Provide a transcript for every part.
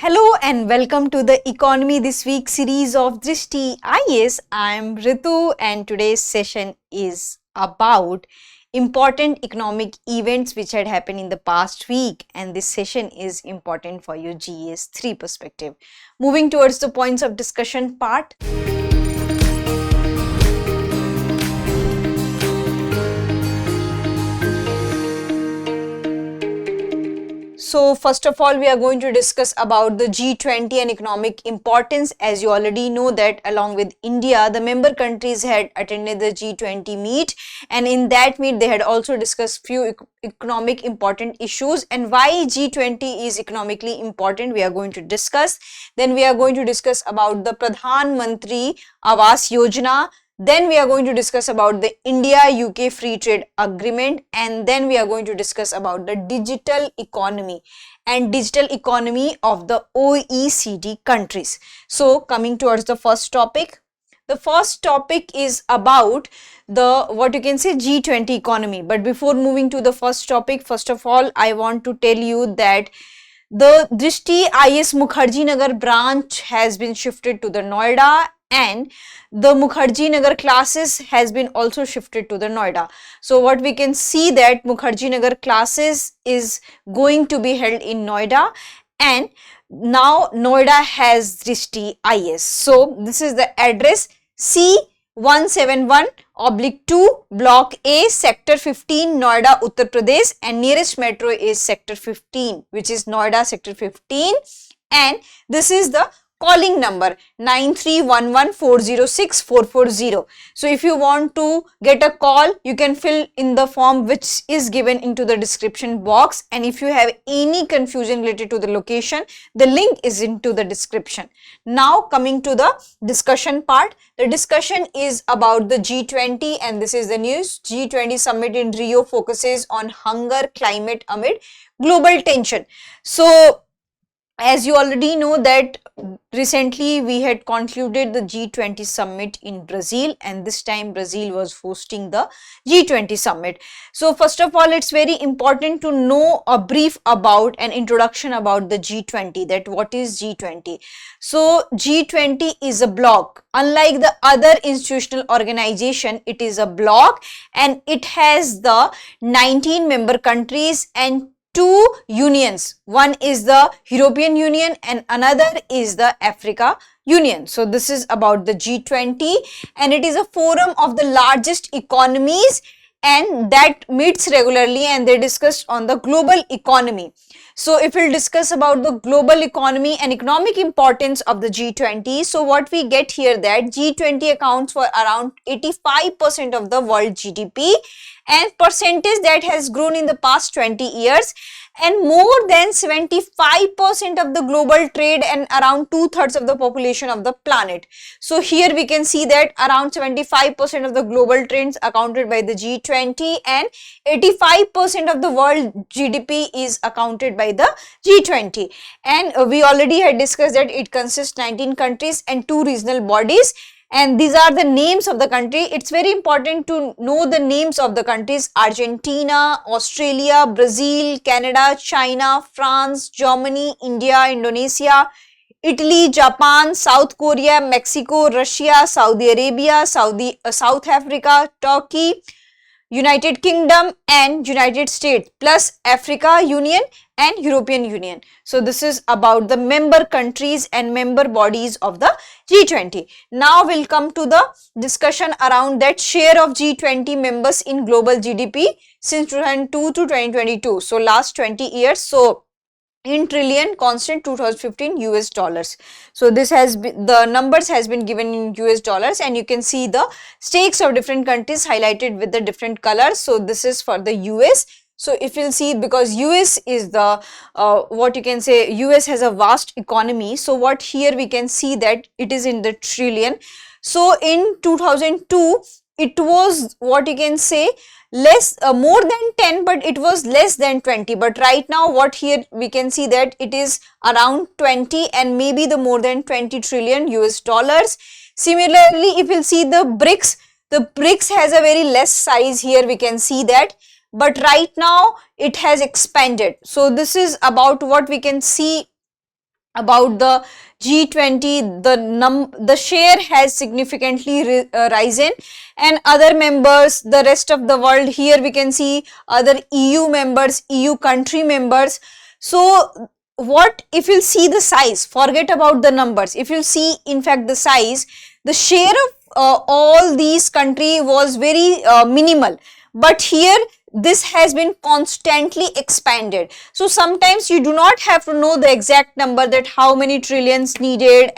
Hello and welcome to the Economy This Week series of Drishti IAS. I am Ritu and today's session is about important economic events which had happened in the past week, and this session is important for your GS 3 perspective. Moving towards the points of discussion part. So first of all, we are going to discuss about the G20 and economic importance. As you already know that along with India, the member countries had attended the G20 meet, and in that meet they had also discussed few economic important issues, and why G20 is economically important we are going to discuss. Then we are going to discuss about the Pradhan Mantri Awas Yojana. Then we are going to discuss about the India-UK Free Trade Agreement, and then we are going to discuss about the digital economy and digital economy of the OECD countries. So coming towards the first topic. The first topic is about the G20 economy. But before moving to the first topic, first of all, I want to tell you that the Drishti IAS Mukherjee Nagar branch has been shifted to the Noida, and the Mukherjee Nagar classes has been also shifted to the Noida. So what we can see that Mukherjee Nagar classes is going to be held in Noida, and now Noida has Drishti IAS. So this is the address C171/2 Block A, Sector 15, Noida, Uttar Pradesh, and nearest metro is Sector 15, which is Noida Sector 15, and this is the calling number 9311406440. So if you want to get a call, you can fill in the form which is given into the description box, and if you have any confusion related to the location, the link is into the description. Now coming to the discussion part. The discussion is about the G20, and this is the news. G20 summit in Rio focuses on hunger climate amid global tension. So as you already know that recently we had concluded the G20 summit in Brazil, and this time Brazil was hosting the G20 summit. So first of all, it's very important to know a brief about an introduction about the G20, that what is G20. So G20 is a bloc. Unlike the other institutional organization, it is a bloc, and it has the 19 member countries and two unions. One is the European Union and another is the Africa Union. So this is about the G20, and it is a forum of the largest economies, and that meets regularly, and they discuss on the global economy. So if we'll discuss about the global economy and economic importance of the G20, so what we get here that G20 accounts for around 85% of the world GDP, and percentage that has grown in the past 20 years, and more than 75% of the global trade and around 2/3 of the population of the planet. So here we can see that around 75% of the global trades accounted by the G20, and 85% of the world GDP is accounted by the G20. And we already had discussed that it consists 19 countries and 2 regional bodies, and these are the names of the country. It's very important to know the names of the countries: Argentina, Australia, Brazil, Canada, China, France, Germany, India, Indonesia, Italy, Japan, South Korea, Mexico, Russia, Saudi Arabia, South Africa, Turkey, United Kingdom and United States, plus Africa Union and European Union. So this is about the member countries and member bodies of the G20. Now we'll come to the discussion around that share of G20 members in global GDP since 2002 to 2022. So last 20 years. So in trillion constant 2015 US dollars. So this has been, the numbers has been given in US dollars, and you can see the stakes of different countries highlighted with the different colors. So this is for the US. So if you'll see, because US is the US has a vast economy. So what here we can see that it is in the trillion. So in 2002 it was less, more than 10, but it was less than 20. But right now what here we can see that it is around 20 and maybe the more than 20 trillion US dollars. Similarly, if you'll see the BRICS has a very less size. Here we can see that, but right now it has expanded. So this is about what we can see about the G20, the share has significantly risen, and other members, the rest of the world, here we can see other EU members, EU country members. So what if you'll see the size, forget about the numbers, if you'll see in fact the size, the share of all these country was very minimal, but here this has been constantly expanded. So sometimes you do not have to know the exact number that how many trillions needed,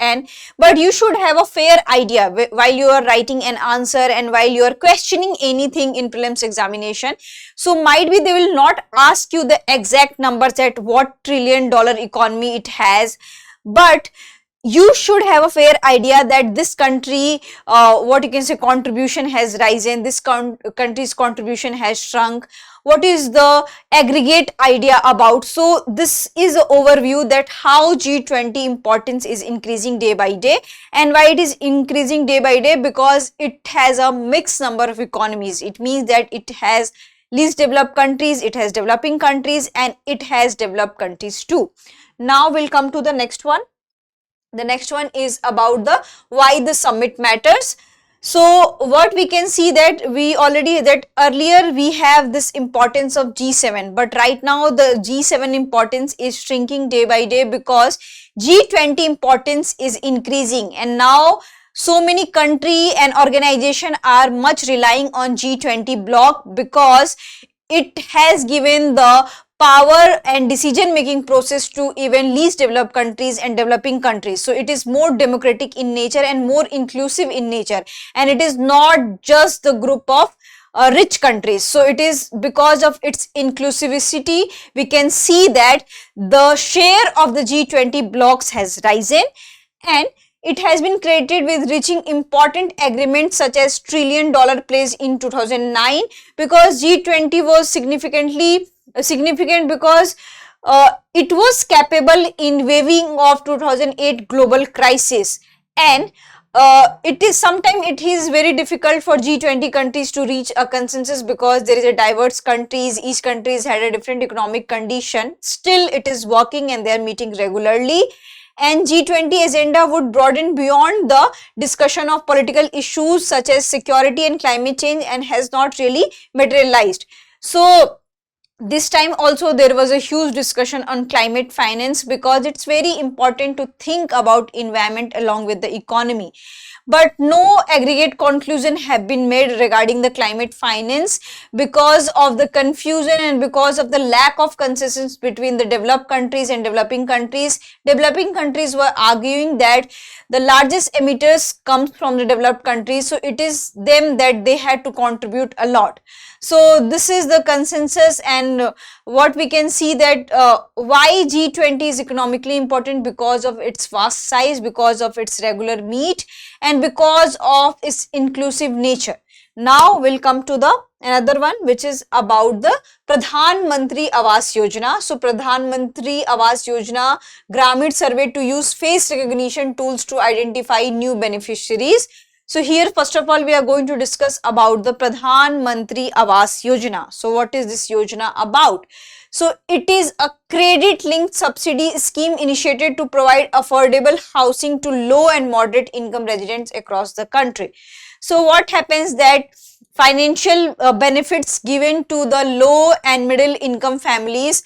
but you should have a fair idea while you are writing an answer and while you are questioning anything in prelims examination. So might be they will not ask you the exact numbers at what $1 trillion economy it has, but you should have a fair idea that this country, what you can say, contribution has risen, this country's contribution has shrunk, what is the aggregate idea about. So this is an overview that how G20 importance is increasing day by day, and why it is increasing day by day, because it has a mixed number of economies. It means that it has least developed countries, it has developing countries, and it has developed countries too. Now we'll come to the next one. The next one is about the why the summit matters. So what we can see that earlier we have this importance of G7, but right now the G7 importance is shrinking day by day because G20 importance is increasing, and now so many country and organization are much relying on G20 bloc because it has given the power and decision making process to even least developed countries and developing countries. So it is more democratic in nature and more inclusive in nature, and it is not just the group of rich countries. So it is because of its inclusivity, we can see that the share of the G20 blocks has risen, and it has been created with reaching important agreements such as $1 trillion pledge in 2009, because G20 was significant because it was capable in waiving of 2008 global crisis, and it is very difficult for G20 countries to reach a consensus because there is a diverse countries, each countries had a different economic condition. Still it is working and they are meeting regularly, and G20 agenda would broaden beyond the discussion of political issues such as security and climate change, and has not really materialized. So this time also there was a huge discussion on climate finance, because it's very important to think about environment along with the economy. But no aggregate conclusion have been made regarding the climate finance because of the confusion and because of the lack of consensus between the developed countries and developing countries. Developing countries were arguing that the largest emitters comes from the developed countries, so it is them that they had to contribute a lot. So this is the consensus, and what we can see that why G20 is economically important, because of its vast size, because of its regular meet, and because of its inclusive nature. Now we'll come to the another one, which is about the Pradhan Mantri Awas Yojana. So Pradhan Mantri Awas Yojana Gramin survey to use face recognition tools to identify new beneficiaries. So here first of all we are going to discuss about the Pradhan Mantri Awas Yojana. So what is this Yojana about? So it is a credit linked subsidy scheme initiated to provide affordable housing to low and moderate income residents across the country. So what happens that financial benefits given to the low and middle income families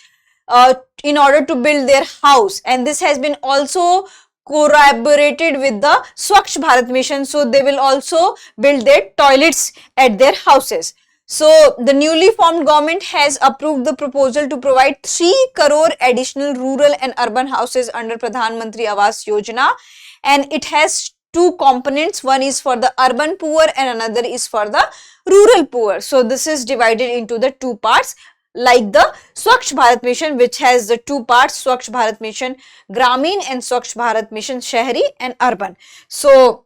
in order to build their house, and this has been also corroborated with the Swachh Bharat mission. So they will also build their toilets at their houses. So the newly formed government has approved the proposal to provide 3 crore additional rural and urban houses under Pradhan Mantri Awas Yojana, and it has 2 components. One is for the urban poor and another is for the rural poor. So this is divided into the 2 parts, like the Swachh Bharat mission, which has the 2 parts, Swachh Bharat mission Gramin and Swachh Bharat mission Shahri and urban. So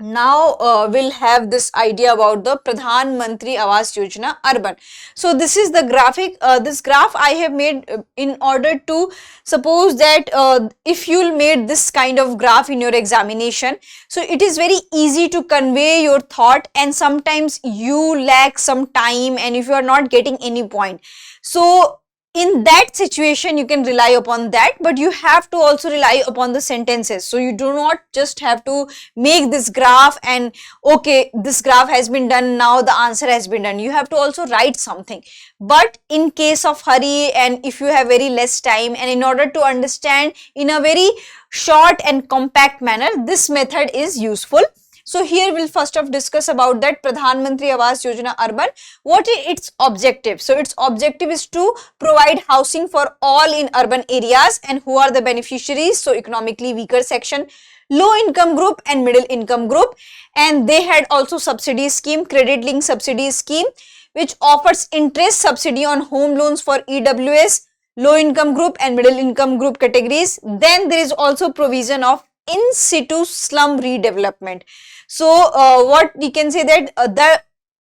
now we'll have this idea about the Pradhan Mantri Awas Yojana urban. So this is the graphic, this graph I have made in order to suppose that if you'll made this kind of graph in your examination, so it is very easy to convey your thought, and sometimes you lack some time and if you are not getting any point. So in that situation you can rely upon that, but you have to also rely upon the sentences. So you do not just have to make this graph and okay, this graph has been done, now the answer has been done. You have to also write something. But in case of hurry, and if you have very less time, and in order to understand in a very short and compact manner, this method is useful. So here we'll first of discuss about that Pradhan Mantri Awas Yojana Urban. What is its objective? So its objective is to provide housing for all in urban areas, and who are the beneficiaries? So economically weaker section, low income group and middle income group. And they had also subsidy scheme, credit link subsidy scheme, which offers interest subsidy on home loans for EWS, low income group and middle income group categories. Then there is also provision of in situ slum redevelopment. So what we can say that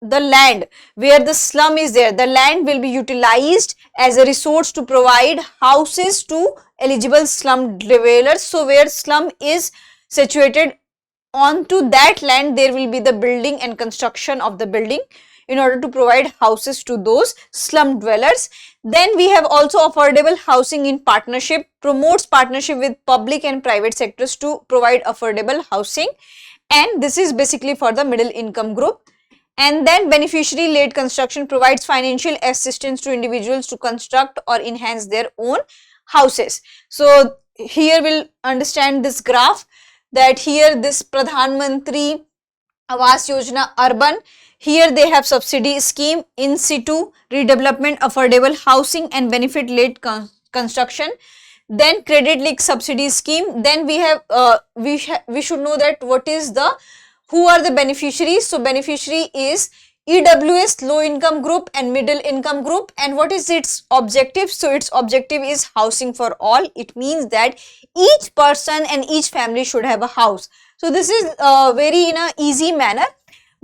the land where the slum is there, the land will be utilized as a resource to provide houses to eligible slum dwellers. So where slum is situated, onto that land there will be the building and construction of the building in order to provide houses to those slum dwellers. Then we have also affordable housing in partnership, promotes partnership with public and private sectors to provide affordable housing, and this is basically for the middle income group. And then beneficiary led construction provides financial assistance to individuals to construct or enhance their own houses. So here we'll understand this graph, that here this Pradhan Mantri Awas Yojana Urban, here they have subsidy scheme, in situ redevelopment, affordable housing and benefit led construction. Then credit link subsidy scheme. Then we have we should know that what is the, who are the beneficiaries. So beneficiary is EWS, low income group and middle income group. And what is its objective? So its objective is housing for all. It means that each person and each family should have a house. So this is very in a easy manner.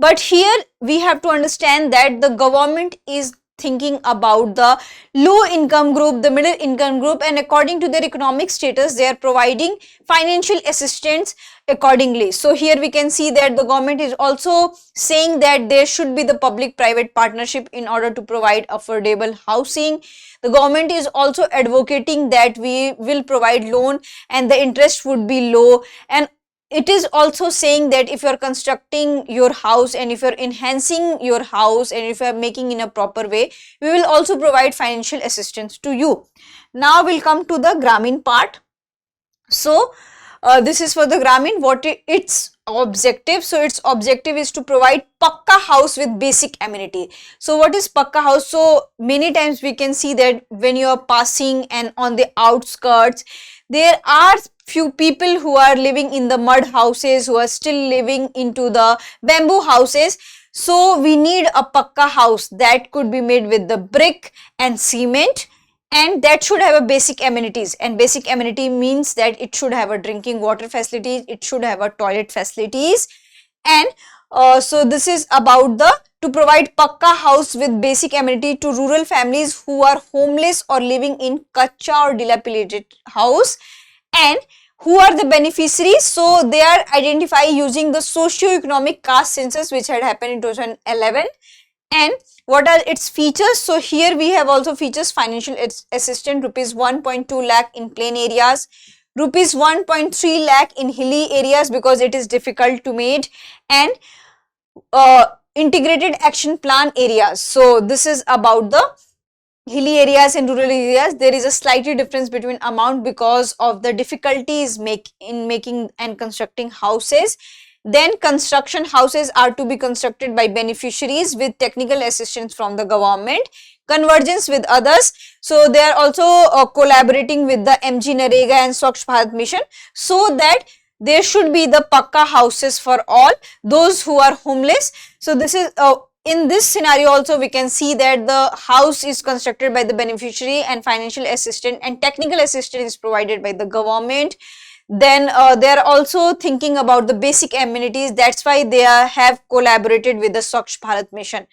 But here we have to understand that the government is thinking about the low income group, the middle income group, and according to their economic status, they are providing financial assistance accordingly. So here we can see that the government is also saying that there should be the public-private partnership in order to provide affordable housing. The government is also advocating that we will provide loan and the interest would be low, and it is also saying that if you are constructing your house and if you are enhancing your house and if you are making in a proper way, we will also provide financial assistance to you. Now we'll come to the Gramin part. So this is for the Gramin, what its objective. So its objective is to provide Pakka house with basic amenity. So what is Pakka house? So many times we can see that when you are passing and on the outskirts, there are few people who are living in the mud houses, who are still living into the bamboo houses. So we need a Pakka house that could be made with the brick and cement, and that should have a basic amenities, and basic amenity means that it should have a drinking water facilities, it should have a toilet facilities. And so this is about the to provide Pakka house with basic amenity to rural families who are homeless or living in kacha or dilapidated house. And who are the beneficiaries? So they are identified using the socio-economic caste census which had happened in 2011. And what are its features? So here we have also features: financial assistance rupees 1.2 lakh in plain areas, rupees 1.3 lakh in hilly areas because it is difficult to made, and integrated action plan areas. So this is about the hilly areas and rural areas. There is a slightly difference between amount because of the difficulties in making and constructing houses. Then construction houses are to be constructed by beneficiaries with technical assistance from the government, convergence with others. So they are also collaborating with the MG Narega and Swachh Bharat Mission, so that there should be the Pakka houses for all those who are homeless. So this is in this scenario also we can see that the house is constructed by the beneficiary and financial assistance and technical assistance is provided by the government. Then they are also thinking about the basic amenities. That's why they have collaborated with the Swachh Bharat Mission.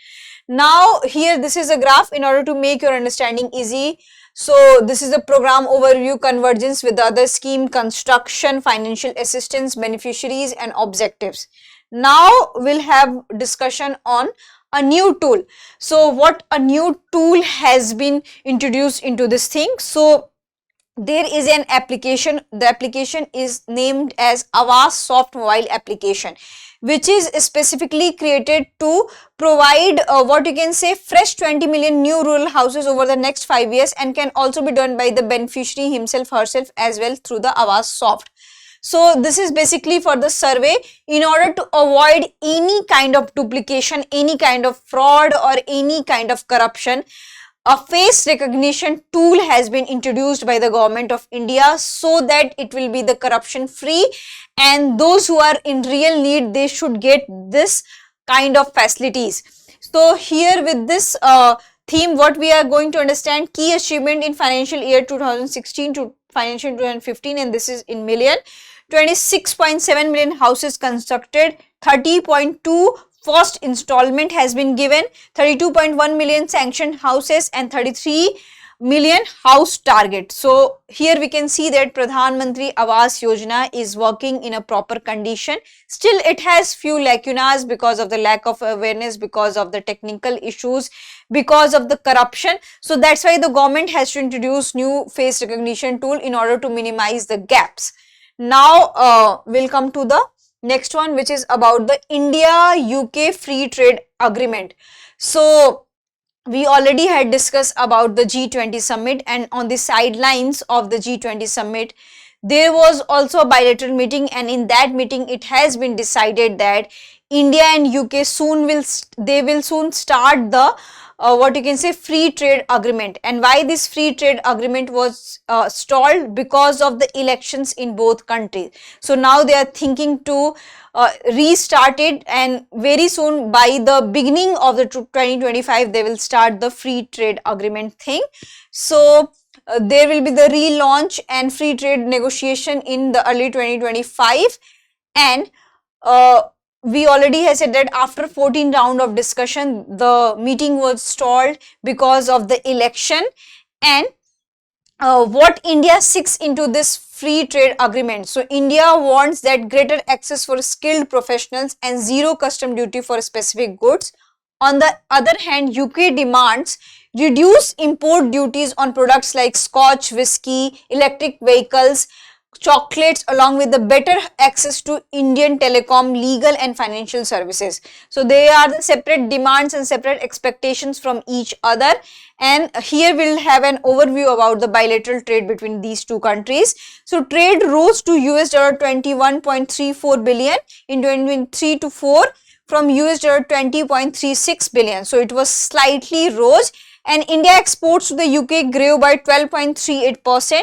Now here this is a graph in order to make your understanding easy. So this is a program overview, convergence with the other scheme, construction, financial assistance, beneficiaries and objectives. Now we'll have discussion on a new tool. So what a new tool has been introduced into this thing? So there is an application. The application is named as Awas Soft Mobile application, which is specifically created to provide what you can say fresh 20 million new rural houses over the next 5 years, and can also be done by the beneficiary himself, herself as well through the Awas Soft. So this is basically for the survey in order to avoid any kind of duplication, any kind of fraud or any kind of corruption. A face recognition tool has been introduced by the government of India so that it will be the corruption free, and those who are in real need, they should get this kind of facilities. So here with this theme, what we are going to understand: key achievement in financial year 2016 to financial 2015, and this is in million. 26.7 million houses constructed, 30.2 first installment has been given, 32.1 million sanctioned houses, and 33 million house target. So here we can see that Pradhan Mantri Awas Yojana is working in a proper condition. Still it has few lacunas because of the lack of awareness, because of the technical issues, because of the corruption. So that's why the government has to introduce new face recognition tool in order to minimize the gaps. Now we'll come to the next one, which is about the India-UK Free Trade Agreement. So we already had discussed about the G20 summit, and on the sidelines of the G20 summit, there was also a bilateral meeting, and in that meeting it has been decided that India and UK soon will start the what you can say free trade agreement. And why this free trade agreement was stalled? Because of the elections in both countries. So now they are thinking to restart it, and very soon by the beginning of the 2025 they will start the free trade agreement thing. So there will be the relaunch and free trade negotiation in the early 2025, and we already have said that after 14 round of discussion, the meeting was stalled because of the election. And what India seeks into this free trade agreement. So India wants that greater access for skilled professionals and zero custom duty for specific goods. On the other hand, UK demands reduce import duties on products like scotch, whiskey, electric vehicles, chocolates, along with the better access to Indian telecom, legal and financial services. So they are the separate demands and separate expectations from each other. And here we'll have an overview about the bilateral trade between these two countries. So trade rose to $21.34 billion in 2023 to 4 from $20.36 billion. So it was slightly rose, and India exports to the UK grew by 12.38%.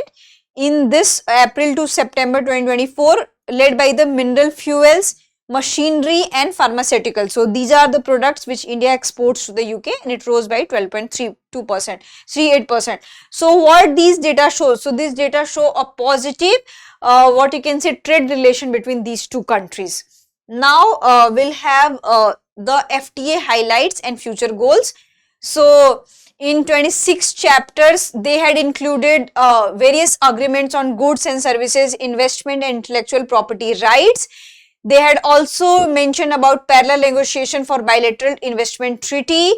in this April to September 2024, led by the mineral fuels, machinery and pharmaceutical. So these are the products which India exports to the UK, and it rose by 12.38%. So what these data shows? So these data show a positive what you can say trade relation between these two countries. Now we'll have the FTA highlights and future goals. So in 26 chapters, they had included various agreements on goods and services, investment and intellectual property rights. They had also mentioned about parallel negotiation for bilateral investment treaty,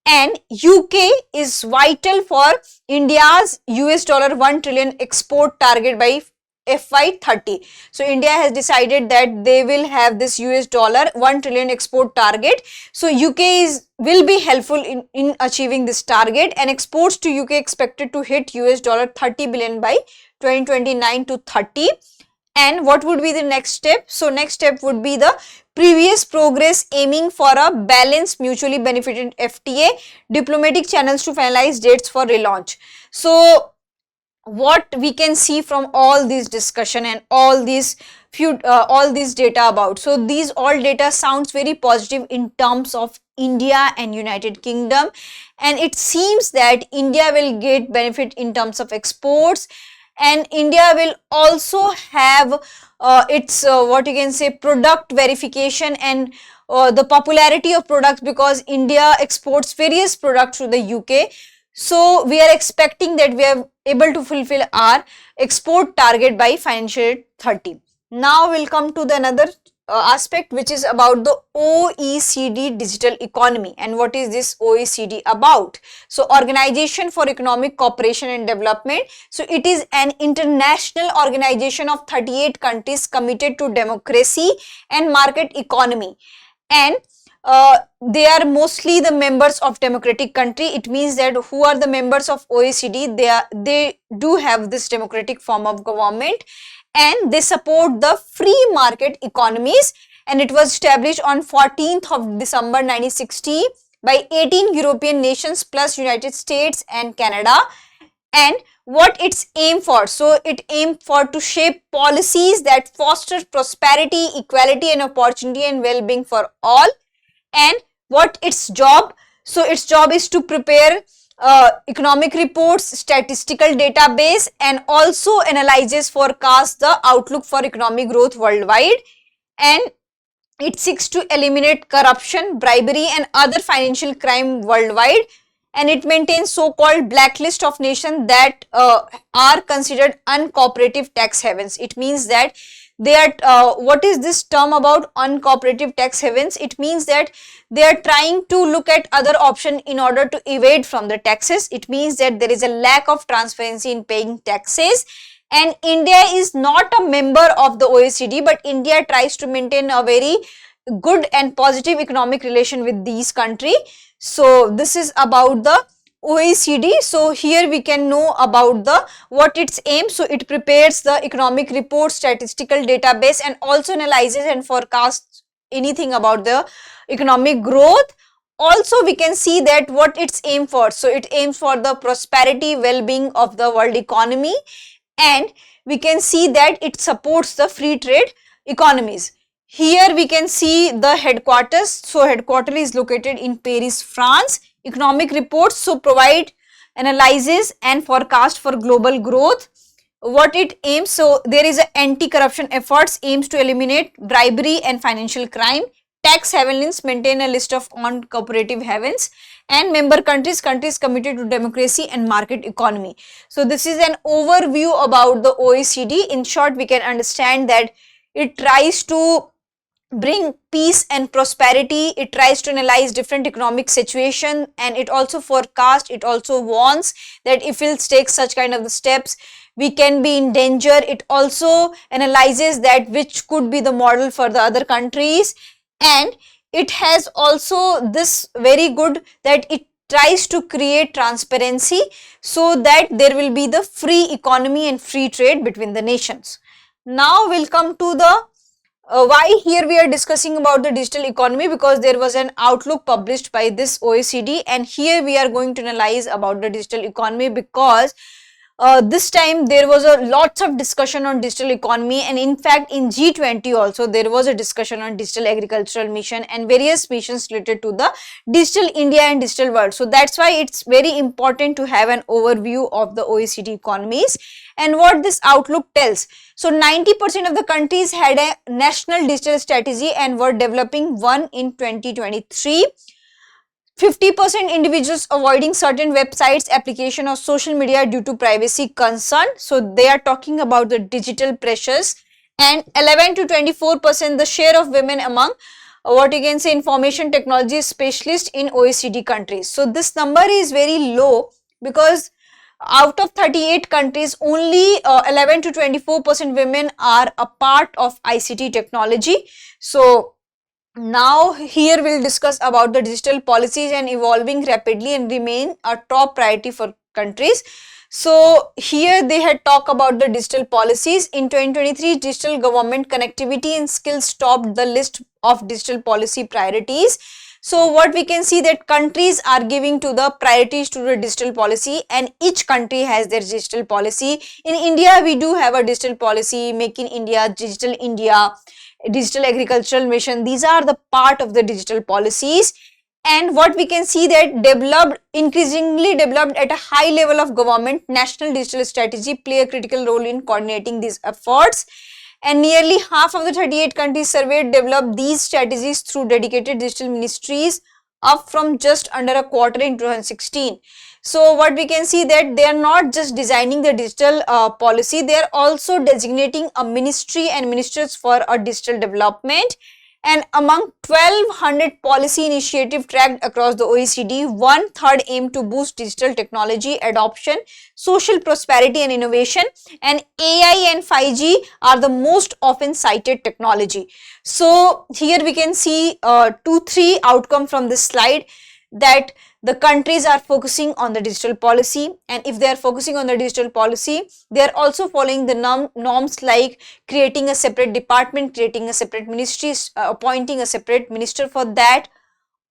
and UK is vital for India's $1 trillion export target by FY30. So India has decided that they will have this $1 trillion export target. So UK will be helpful in achieving this target, and exports to UK expected to hit $30 billion by 2029 to 30. And what would be the next step? So next step would be the previous progress aiming for a balanced mutually benefited FTA, diplomatic channels to finalize dates for relaunch. So what we can see from all this discussion and all these data about, so these all data sounds very positive in terms of India and United Kingdom, and it seems that India will get benefit in terms of exports, and India will also have its what you can say product verification and the popularity of products, because India exports various products to the UK. So we are expecting that we are able to fulfill our export target by financial year 30. Now we'll come to the another aspect, which is about the OECD digital economy. And what is this OECD about? So Organization for Economic Cooperation and Development. So it is an international organization of 38 countries committed to democracy and market economy, and they are mostly the members of democratic country. It means that who are the members of OECD, they do have this democratic form of government, and they support the free market economies. And it was established on 14th of December 1960 by 18 European nations plus United States and Canada. And what it's aim for? So it aimed for to shape policies that foster prosperity, equality and opportunity and well-being for all. And what its job? So its job is to prepare economic reports, statistical database, and also analyzes, forecast the outlook for economic growth worldwide. And it seeks to eliminate corruption, bribery and other financial crime worldwide. And it maintains so-called blacklist of nations that are considered uncooperative tax havens. It means that they are, what is this term about uncooperative tax havens? It means that they are trying to look at other option in order to evade from the taxes. It means that there is a lack of transparency in paying taxes. And India is not a member of the OECD, but India tries to maintain a very good and positive economic relation with these countries. So this is about the OECD. So here we can know about the what its aim. So it prepares the economic report, statistical database, and also analyzes and forecasts anything about the economic growth. Also we can see that what it's aim for. So it aims for the prosperity, well-being of the world economy, and we can see that it supports the free trade economies. Here we can see the headquarters. So headquarters is located in Paris, France. Economic reports, so provide analysis and forecast for global growth. What it aims, so there is a anti-corruption efforts, aims to eliminate bribery and financial crime. Tax havens, maintain a list of uncooperative havens, and member countries committed to democracy and market economy. So this is an overview about the OECD. In short, we can understand that it tries to bring peace and prosperity. It tries to analyze different economic situation, and it also forecasts, it also warns that if we'll take such kind of the steps, we can be in danger. It also analyzes that which could be the model for the other countries, and it has also this very good that it tries to create transparency so that there will be the free economy and free trade between the nations. Now we'll come to the why here we are discussing about the digital economy, because there was an outlook published by this OECD, and here we are going to analyze about the digital economy because this time there was a lots of discussion on digital economy, and in fact in G20 also there was a discussion on digital agricultural mission and various missions related to the digital India and digital world. So that's why it's very important to have an overview of the OECD economies and what this outlook tells. So 90% of the countries had a national digital strategy and were developing one in 2023. 50% individuals avoiding certain websites, application or social media due to privacy concern. So they are talking about the digital pressures. And 11 to 24% the share of women among what you can say information technology specialists in OECD countries. So this number is very low because out of 38 countries, only 11 to 24% women are a part of ICT technology. So now here we'll discuss about the digital policies and evolving rapidly and remain a top priority for countries. So here they had talked about the digital policies. In 2023, digital government connectivity and skills topped the list of digital policy priorities. So what we can see that countries are giving to the priorities to the digital policy, and each country has their digital policy. In India, we do have a digital policy, Make in India, Digital India, digital agricultural mission. These are the part of the digital policies, and what we can see that increasingly developed at a high level of government, national digital strategy play a critical role in coordinating these efforts, and nearly half of the 38 countries surveyed developed these strategies through dedicated digital ministries up from just under a quarter in 2016. So what we can see that they are not just designing the digital policy, they are also designating a ministry and ministers for a digital development. And among 1200 policy initiatives tracked across the OECD, 1/3 aim to boost digital technology adoption, social prosperity and innovation, and AI and 5G are the most often cited technology. So here we can see 2-3 outcome from this slide, that the countries are focusing on the digital policy, and if they are focusing on the digital policy, they are also following the norms like creating a separate department, creating a separate ministry, appointing a separate minister for that.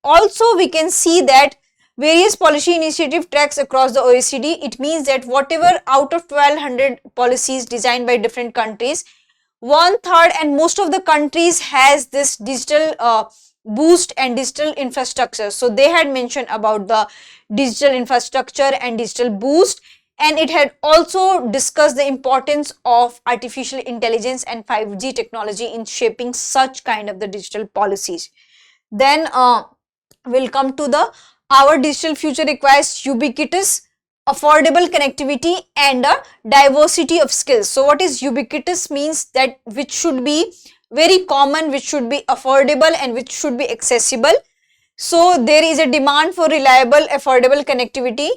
Also we can see that various policy initiative tracks across the OECD. It means that whatever out of 1200 policies designed by different countries, 1/3 and most of the countries has this digital boost and digital infrastructure. So they had mentioned about the digital infrastructure and digital boost, and it had also discussed the importance of artificial intelligence and 5G technology in shaping such kind of the digital policies. Then we'll come to the our digital future requires ubiquitous, affordable connectivity and a diversity of skills. So what is ubiquitous means that which should be very common, which should be affordable and which should be accessible. So there is a demand for reliable, affordable connectivity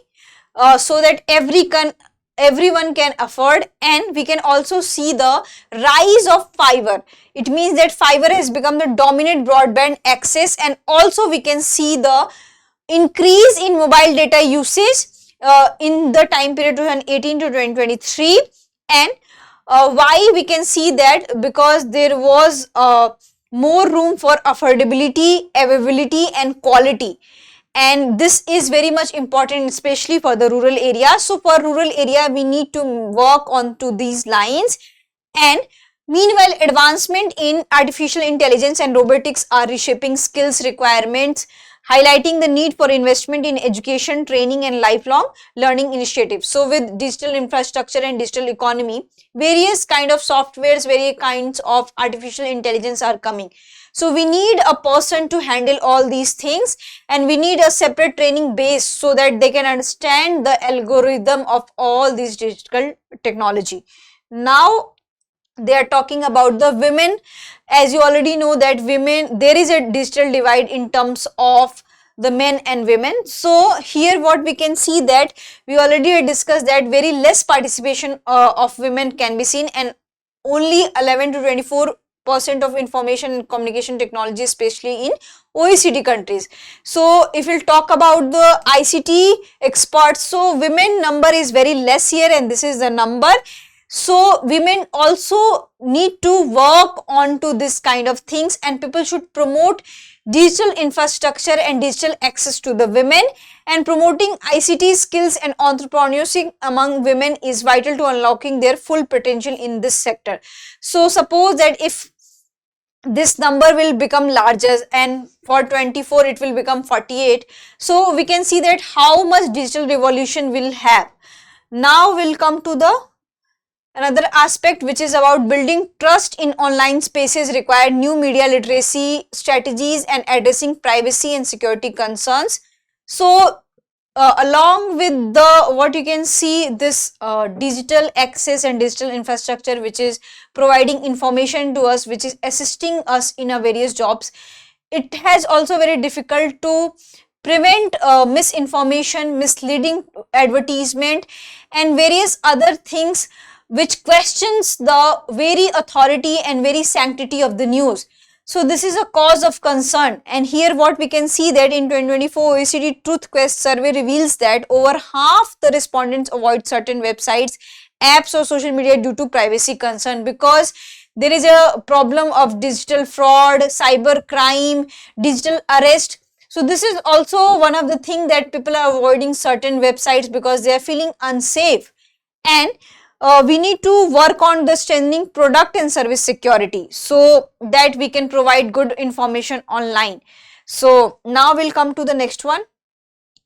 so that everyone can afford. And we can also see the rise of fiber. It means that fiber has become the dominant broadband access, and also we can see the increase in mobile data usage in the time period 2018 to 2023. And why we can see that? Because there was more room for affordability, availability and quality, and this is very much important especially for the rural area. So for rural area we need to work on to these lines. And meanwhile, advancement in artificial intelligence and robotics are reshaping skills requirements, highlighting the need for investment in education, training and lifelong learning initiatives. So with digital infrastructure and digital economy, various kind of softwares, various kinds of artificial intelligence are coming. So we need a person to handle all these things, and we need a separate training base so that they can understand the algorithm of all these digital technology. Now they are talking about the women. As you already know that women, there is a digital divide in terms of the men and women. So here what we can see that we already discussed that very less participation of women can be seen, and only 11 to 24% of information and communication technology, especially in OECD countries. So if we'll talk about the ICT experts, so women number is very less here, and this is the number. So women also need to work on to this kind of things, and people should promote digital infrastructure and digital access to the women. And promoting ICT skills and entrepreneurship among women is vital to unlocking their full potential in this sector. So suppose that if this number will become larger, and for 24 it will become 48, so we can see that how much digital revolution will have. Now we'll come to the another aspect, which is about building trust in online spaces require new media literacy strategies and addressing privacy and security concerns. So along with the what you can see this digital access and digital infrastructure, which is providing information to us, which is assisting us in our various jobs, it has also very difficult to prevent misinformation, misleading advertisement and various other things which questions the very authority and very sanctity of the news. So this is a cause of concern. And here what we can see that in 2024 OECD TruthQuest survey reveals that over half the respondents avoid certain websites, apps or social media due to privacy concern, because there is a problem of digital fraud, cyber crime, digital arrest. So this is also one of the things that people are avoiding certain websites because they are feeling unsafe. And we need to work on the strengthening product and service security so that we can provide good information online. So now we'll come to the next one.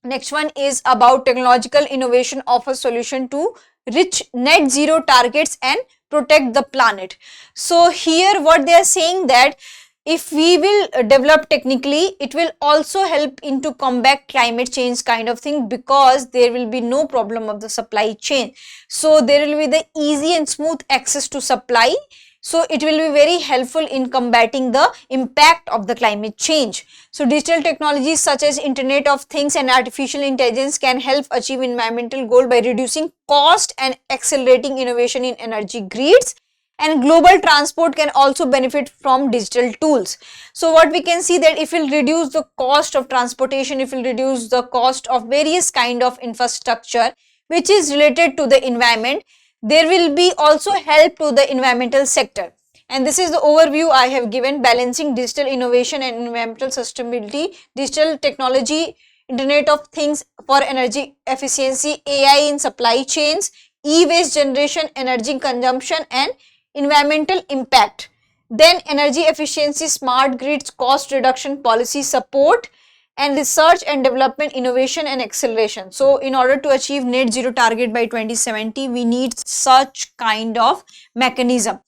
Next one is about technological innovation offers solution to reach net zero targets and protect the planet. So here what they are saying that if we will develop technically, it will also help into combat climate change kind of thing, because there will be no problem of the supply chain. So there will be the easy and smooth access to supply. So it will be very helpful in combating the impact of the climate change. So digital technologies such as Internet of Things and artificial intelligence can help achieve environmental goal by reducing cost and accelerating innovation in energy grids. And global transport can also benefit from digital tools. So what we can see, that if we'll reduce the cost of transportation, if we'll reduce the cost of various kind of infrastructure which is related to the environment, there will be also help to the environmental sector. And this is the overview I have given: balancing digital innovation and environmental sustainability, digital technology, Internet of Things for energy efficiency, AI in supply chains, e-waste generation, energy consumption and environmental impact. Then energy efficiency, smart grids, cost reduction, policy support, and research and development, innovation and acceleration. So in order to achieve net zero target by 2070, we need such kind of mechanism.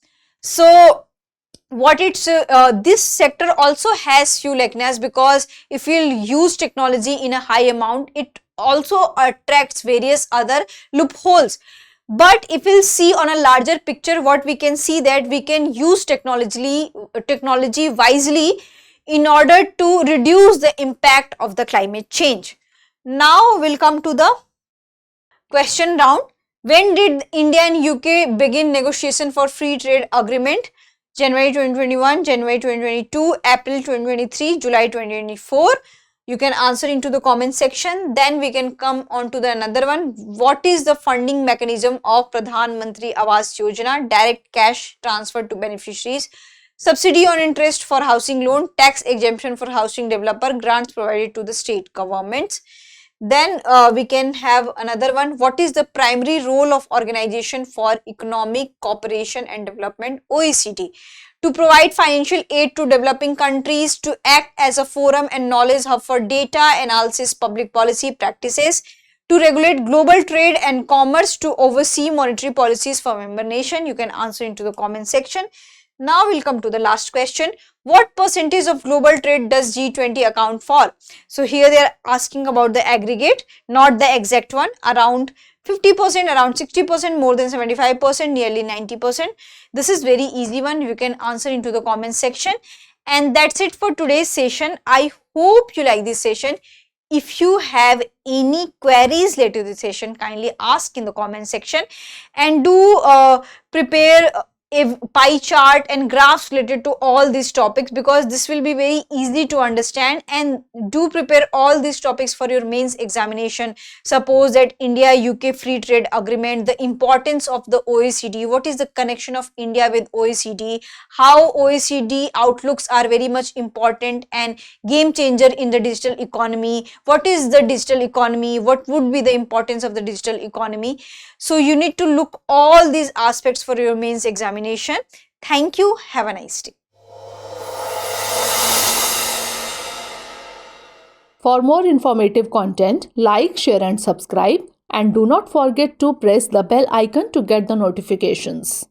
So what it's this sector also has few lacunas, because if we'll use technology in a high amount, it also attracts various other loopholes. But if we'll see on a larger picture, what we can see, that we can use technology wisely in order to reduce the impact of the climate change. Now we'll come to the question round. When did India and UK begin negotiation for free trade agreement? January 2021, January 2022, April 2023, July 2024. You can answer into the comment section. Then we can come on to the another one. What is the funding mechanism of Pradhan Mantri Awas Yojana? Direct cash transfer to beneficiaries, subsidy on interest for housing loan, tax exemption for housing developer, grants provided to the state governments. Then we can have another one. What is the primary role of Organization for Economic Cooperation and Development, OECD? To provide financial aid to developing countries, to act as a forum and knowledge hub for data analysis, public policy practices, to regulate global trade and commerce, to oversee monetary policies for member nation. You can answer into the comment section. Now we'll come to the last question. What percentage of global trade does G20 account for? So here they are asking about the aggregate, not the exact one. Around 50%, around 60%, more than 75%, nearly 90%. This is very easy one. You can answer into the comment section. And that's it for today's session. I hope you like this session. If you have any queries related to this session, kindly ask in the comment section, and do prepare a pie chart and graphs related to all these topics, because this will be very easy to understand. And do prepare all these topics for your mains examination. Suppose that India UK free trade agreement, the importance of the OECD, what is the connection of India with OECD, how OECD outlooks are very much important and game changer in the digital economy, what is the digital economy, what would be the importance of the digital economy. So you need to look all these aspects for your mains examination. Thank you. Have a nice day. For more informative content, like, share and subscribe, and do not forget to press the bell icon to get the notifications.